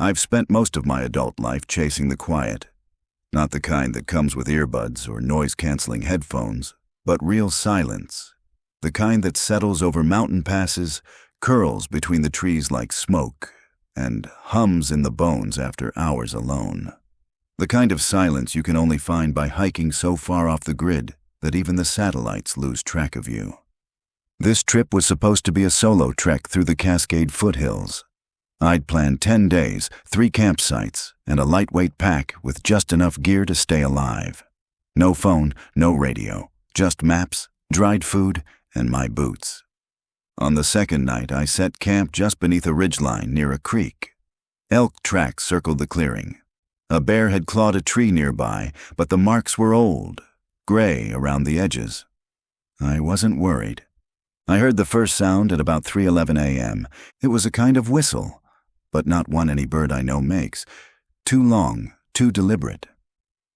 I've spent most of my adult life chasing the quiet. Not the kind that comes with earbuds or noise-canceling headphones, but real silence. The kind that settles over mountain passes, curls between the trees like smoke, and hums in the bones after hours alone. The kind of silence you can only find by hiking so far off the grid that even the satellites lose track of you. This trip was supposed to be a solo trek through the Cascade foothills. I'd planned 10 days, 3 campsites, and a lightweight pack with just enough gear to stay alive. No phone, no radio, just maps, dried food, and my boots. On the second night, I set camp just beneath a ridgeline near a creek. Elk tracks circled the clearing. A bear had clawed a tree nearby, but the marks were old, gray around the edges. I wasn't worried. I heard the first sound at about 3:11 a.m. It was a kind of whistle, but not one any bird I know makes. Too long, too deliberate.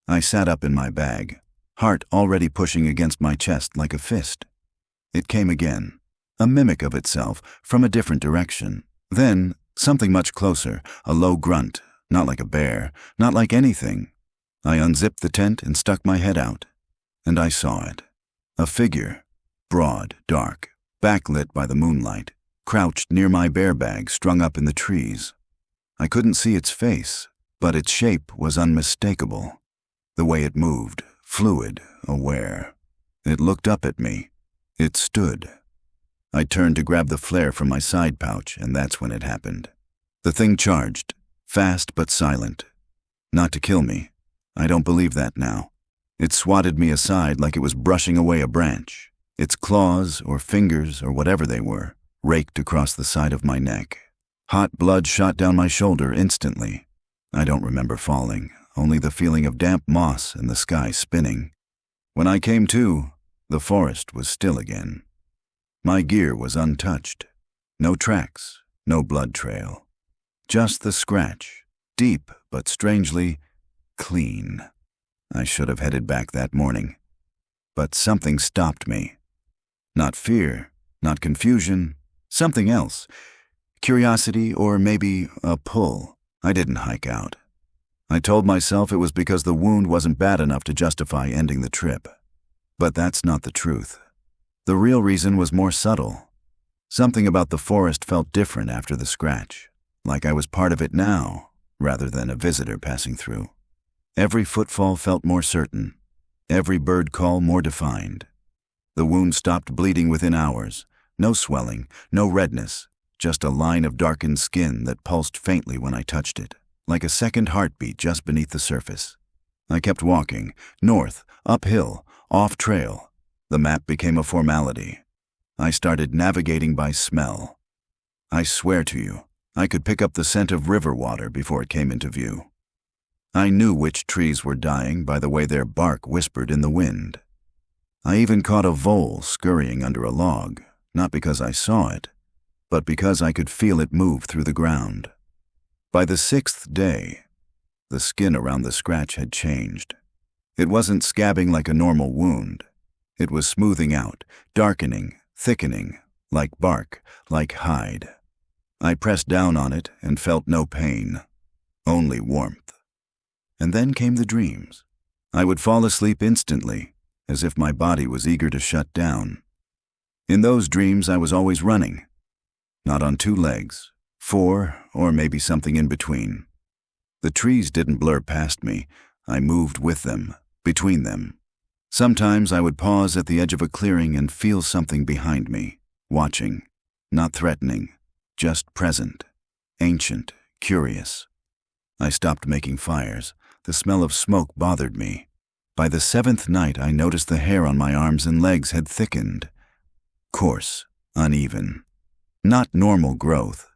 I sat up in my bag, heart already pushing against my chest like a fist. It came again, a mimic of itself from a different direction. Then, something much closer, a low grunt, not like a bear, not like anything. I unzipped the tent and stuck my head out, and I saw it. A figure, broad, dark, backlit by the moonlight, crouched near my bear bag strung up in the trees. I couldn't see its face, but its shape was unmistakable. The way it moved, fluid, aware. It looked up at me. It stood. I turned to grab the flare from my side pouch, and that's when it happened. The thing charged, fast but silent. Not to kill me. I don't believe that now. It swatted me aside like it was brushing away a branch. Its claws, or fingers, or whatever they were, raked across the side of my neck. Hot blood shot down my shoulder instantly. I don't remember falling, only the feeling of damp moss and the sky spinning. When I came to, the forest was still again. My gear was untouched. No tracks, no blood trail. Just the scratch, deep but strangely clean. I should have headed back that morning. But something stopped me. Not fear, not confusion, something else. Curiosity or maybe a pull. I didn't hike out. I told myself it was because the wound wasn't bad enough to justify ending the trip. But that's not the truth. The real reason was more subtle. Something about the forest felt different after the scratch, like I was part of it now, rather than a visitor passing through. Every footfall felt more certain, every bird call more defined. The wound stopped bleeding within hours. No swelling, no redness, just a line of darkened skin that pulsed faintly when I touched it, like a second heartbeat just beneath the surface. I kept walking, north, uphill, off trail. The map became a formality. I started navigating by smell. I swear to you, I could pick up the scent of river water before it came into view. I knew which trees were dying by the way their bark whispered in the wind. I even caught a vole scurrying under a log, not because I saw it, but because I could feel it move through the ground. By the 6th day, the skin around the scratch had changed. It wasn't scabbing like a normal wound. It was smoothing out, darkening, thickening, like bark, like hide. I pressed down on it and felt no pain, only warmth. And then came the dreams. I would fall asleep instantly, as if my body was eager to shut down. In those dreams, I was always running. Not on 2 legs, 4, or maybe something in between. The trees didn't blur past me. I moved with them, between them. Sometimes I would pause at the edge of a clearing and feel something behind me, watching, not threatening, just present, ancient, curious. I stopped making fires. The smell of smoke bothered me. By the 7th night, I noticed the hair on my arms and legs had thickened. Coarse, uneven. Not normal growth.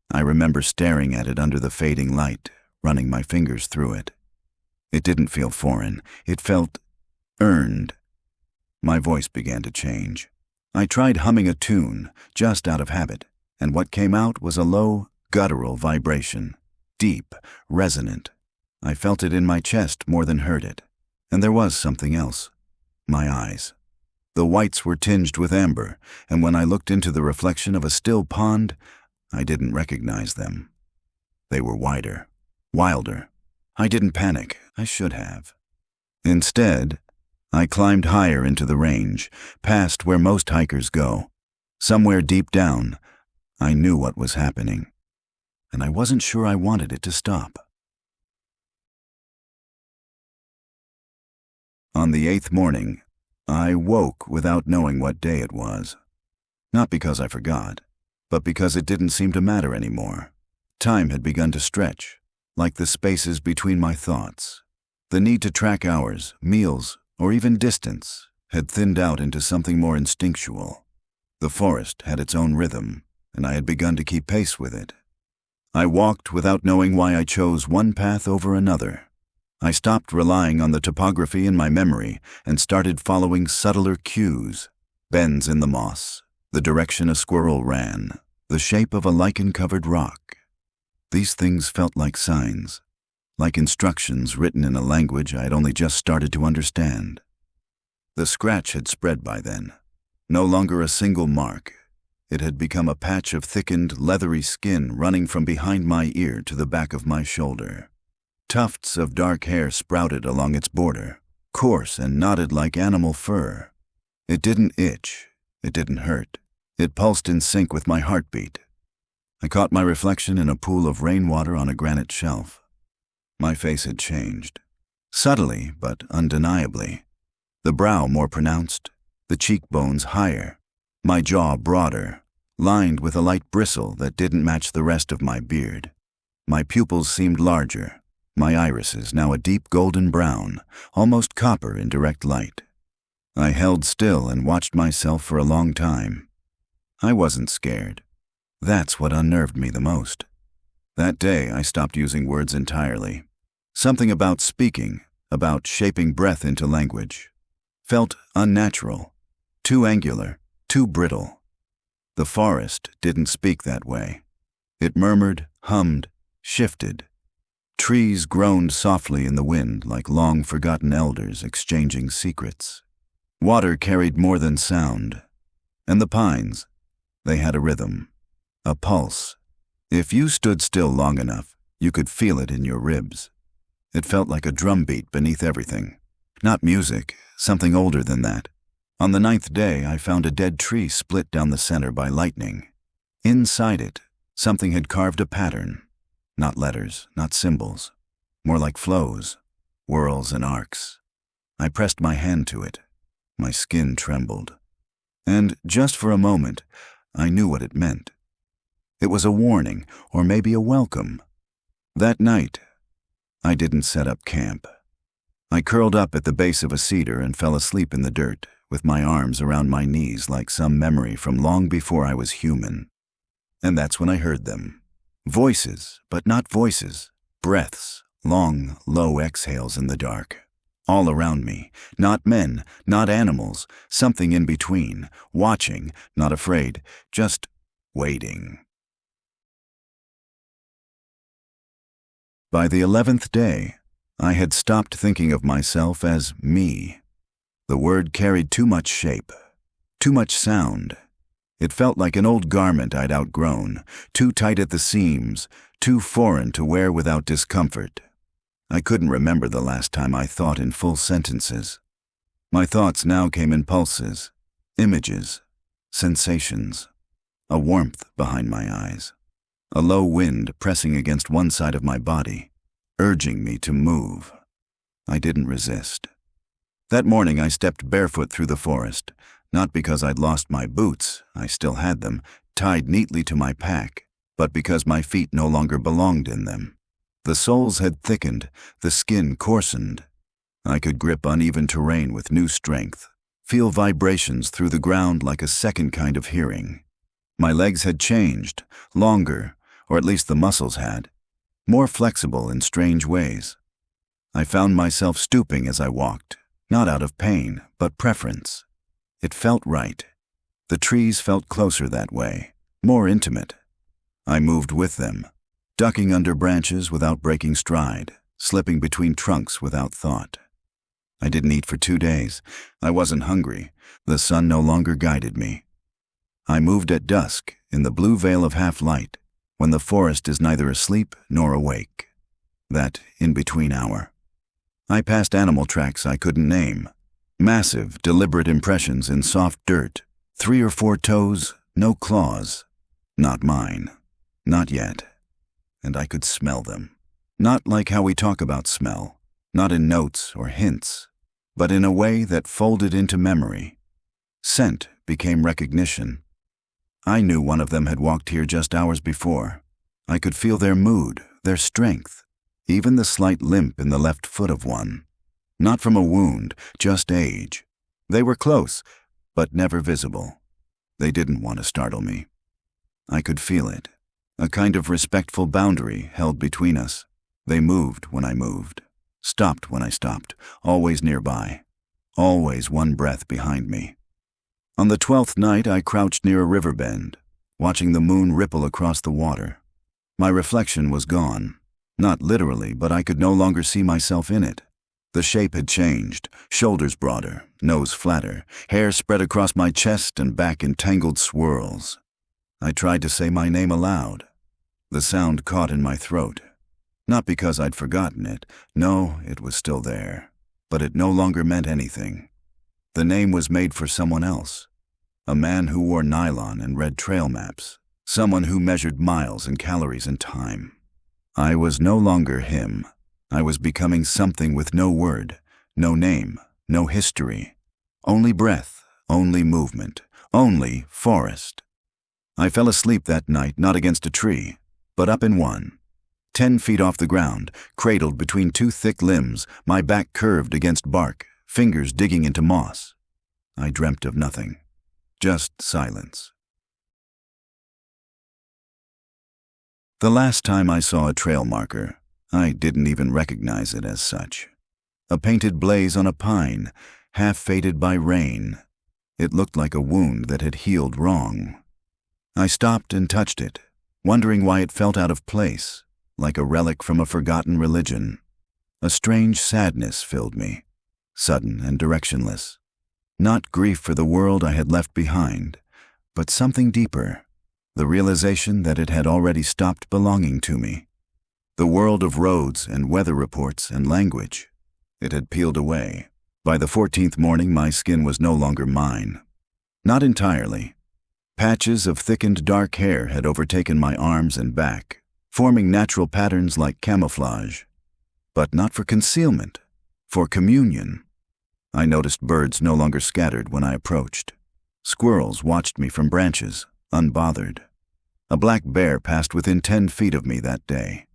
I remember staring at it under the fading light, running my fingers through it. It didn't feel foreign. It felt earned. My voice began to change. I tried humming a tune, just out of habit, and what came out was a low, guttural vibration. Deep, resonant. I felt it in my chest more than heard it. And there was something else. My eyes. The whites were tinged with amber, and when I looked into the reflection of a still pond, I didn't recognize them. They were wider, wilder. I didn't panic. I should have. Instead, I climbed higher into the range, past where most hikers go. Somewhere deep down, I knew what was happening, and I wasn't sure I wanted it to stop. On the 8th morning, I woke without knowing what day it was. Not because I forgot, but because it didn't seem to matter anymore. Time had begun to stretch, like the spaces between my thoughts. The need to track hours, meals, or even distance had thinned out into something more instinctual. The forest had its own rhythm, and I had begun to keep pace with it. I walked without knowing why I chose one path over another. I stopped relying on the topography in my memory and started following subtler cues: bends in the moss, the direction a squirrel ran, the shape of a lichen-covered rock. These things felt like signs, like instructions written in a language I had only just started to understand. The scratch had spread by then. No longer a single mark. It had become a patch of thickened, leathery skin running from behind my ear to the back of my shoulder. Tufts of dark hair sprouted along its border, coarse and knotted like animal fur. It didn't itch. It didn't hurt. It pulsed in sync with my heartbeat. I caught my reflection in a pool of rainwater on a granite shelf. My face had changed. Subtly, but undeniably. The brow more pronounced, the cheekbones higher, my jaw broader, lined with a light bristle that didn't match the rest of my beard. My pupils seemed larger, my irises now a deep golden brown, almost copper in direct light. I held still and watched myself for a long time. I wasn't scared. That's what unnerved me the most. That day, I stopped using words entirely. Something about speaking, about shaping breath into language, felt unnatural, too angular, too brittle. The forest didn't speak that way. It murmured, hummed, shifted. Trees groaned softly in the wind like long-forgotten elders exchanging secrets. Water carried more than sound. And the pines, they had a rhythm, a pulse. If you stood still long enough, you could feel it in your ribs. It felt like a drumbeat beneath everything. Not music, something older than that. On the 9th day, I found a dead tree split down the center by lightning. Inside it, something had carved a pattern. Not letters, not symbols. More like flows, whirls and arcs. I pressed my hand to it. My skin trembled. And just for a moment, I knew what it meant. It was a warning, or maybe a welcome. That night, I didn't set up camp. I curled up at the base of a cedar and fell asleep in the dirt, with my arms around my knees like some memory from long before I was human. And that's when I heard them. Voices, but not voices. Breaths, long, low exhales in the dark. All around me, not men, not animals, something in between, watching, not afraid, just waiting. By the 11th day, I had stopped thinking of myself as me. The word carried too much shape, too much sound. It felt like an old garment I'd outgrown, too tight at the seams, too foreign to wear without discomfort. I couldn't remember the last time I thought in full sentences. My thoughts now came in pulses, images, sensations, a warmth behind my eyes, a low wind pressing against one side of my body, urging me to move. I didn't resist. That morning I stepped barefoot through the forest, not because I'd lost my boots, I still had them, tied neatly to my pack, but because my feet no longer belonged in them. The soles had thickened, the skin coarsened. I could grip uneven terrain with new strength, feel vibrations through the ground like a second kind of hearing. My legs had changed, longer, or at least the muscles had, more flexible in strange ways. I found myself stooping as I walked, not out of pain, but preference. It felt right. The trees felt closer that way, more intimate. I moved with them, ducking under branches without breaking stride, slipping between trunks without thought. I didn't eat for 2 days. I wasn't hungry. The sun no longer guided me. I moved at dusk, in the blue veil of half-light, when the forest is neither asleep nor awake. That in-between hour. I passed animal tracks I couldn't name. Massive, deliberate impressions in soft dirt. 3 or 4 toes, no claws. Not mine. Not yet. And I could smell them. Not like how we talk about smell. Not in notes or hints. But in a way that folded into memory. Scent became recognition. I knew one of them had walked here just hours before. I could feel their mood, their strength. Even the slight limp in the left foot of one. Not from a wound, just age. They were close, but never visible. They didn't want to startle me. I could feel it. A kind of respectful boundary held between us. They moved when I moved. Stopped when I stopped. Always nearby. Always one breath behind me. On the 12th night, I crouched near a river bend, watching the moon ripple across the water. My reflection was gone. Not literally, but I could no longer see myself in it. The shape had changed, shoulders broader, nose flatter, hair spread across my chest and back in tangled swirls. I tried to say my name aloud. The sound caught in my throat. Not because I'd forgotten it. No, it was still there. But it no longer meant anything. The name was made for someone else. A man who wore nylon and read trail maps. Someone who measured miles and calories and time. I was no longer him. I was becoming something with no word, no name, no history. Only breath, only movement, only forest. I fell asleep that night not against a tree, but up in one. 10 feet off the ground, cradled between 2 thick limbs, my back curved against bark, fingers digging into moss. I dreamt of nothing. Just silence. The last time I saw a trail marker, I didn't even recognize it as such. A painted blaze on a pine, half faded by rain. It looked like a wound that had healed wrong. I stopped and touched it, wondering why it felt out of place, like a relic from a forgotten religion. A strange sadness filled me, sudden and directionless. Not grief for the world I had left behind, but something deeper. The realization that it had already stopped belonging to me. The world of roads and weather reports and language. It had peeled away. By the 14th morning, my skin was no longer mine. Not entirely. Patches of thickened dark hair had overtaken my arms and back, forming natural patterns like camouflage. But not for concealment, for communion. I noticed birds no longer scattered when I approached. Squirrels watched me from branches, unbothered. A black bear passed within 10 feet of me that day.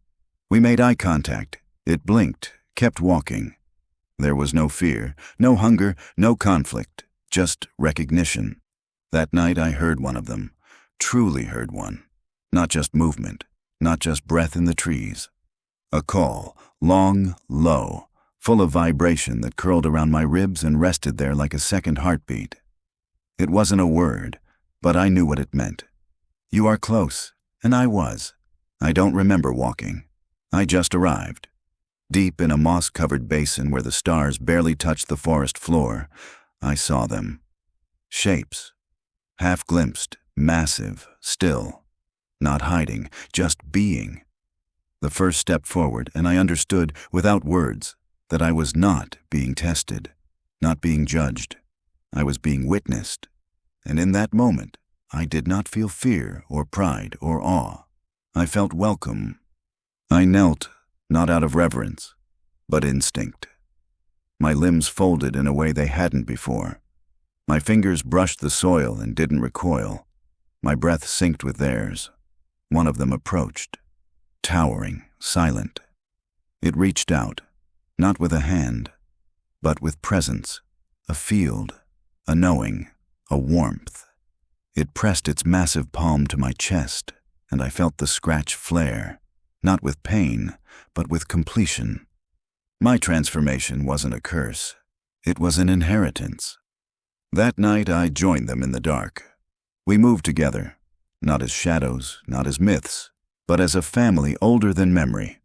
We made eye contact. It blinked, kept walking. There was no fear, no hunger, no conflict, just recognition. That night I heard one of them, truly heard one. Not just movement, not just breath in the trees. A call, long, low, full of vibration that curled around my ribs and rested there like a second heartbeat. It wasn't a word, but I knew what it meant. You are close, and I was. I don't remember walking. I just arrived. Deep in a moss-covered basin where the stars barely touched the forest floor, I saw them. Shapes. Half glimpsed, massive, still. Not hiding, just being. The first step forward, and I understood, without words, that I was not being tested, not being judged. I was being witnessed. And in that moment, I did not feel fear or pride or awe. I felt welcome. I knelt, not out of reverence, but instinct. My limbs folded in a way they hadn't before. My fingers brushed the soil and didn't recoil. My breath synced with theirs. One of them approached, towering, silent. It reached out, not with a hand, but with presence, a field, a knowing, a warmth. It pressed its massive palm to my chest, and I felt the scratch flare, not with pain, but with completion. My transformation wasn't a curse. It was an inheritance. That night I joined them in the dark. We moved together, not as shadows, not as myths, but as a family older than memory.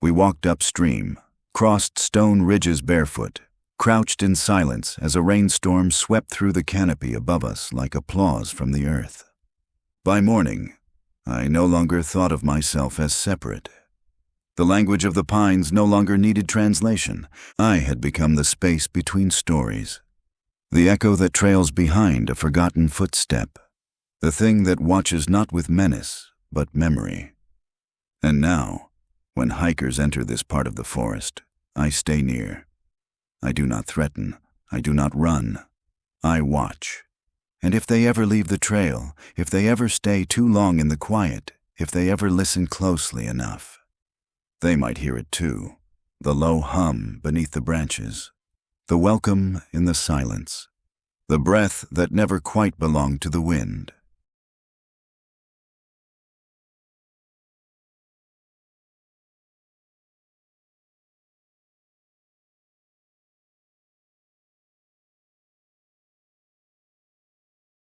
We walked upstream, crossed stone ridges barefoot, crouched in silence as a rainstorm swept through the canopy above us like applause from the earth. By morning, I no longer thought of myself as separate. The language of the pines no longer needed translation. I had become the space between stories. The echo that trails behind a forgotten footstep. The thing that watches not with menace, but memory. And now, when hikers enter this part of the forest, I stay near. I do not threaten. I do not run. I watch. And if they ever leave the trail, if they ever stay too long in the quiet, if they ever listen closely enough, they might hear it too, the low hum beneath the branches, the welcome in the silence, the breath that never quite belonged to the wind.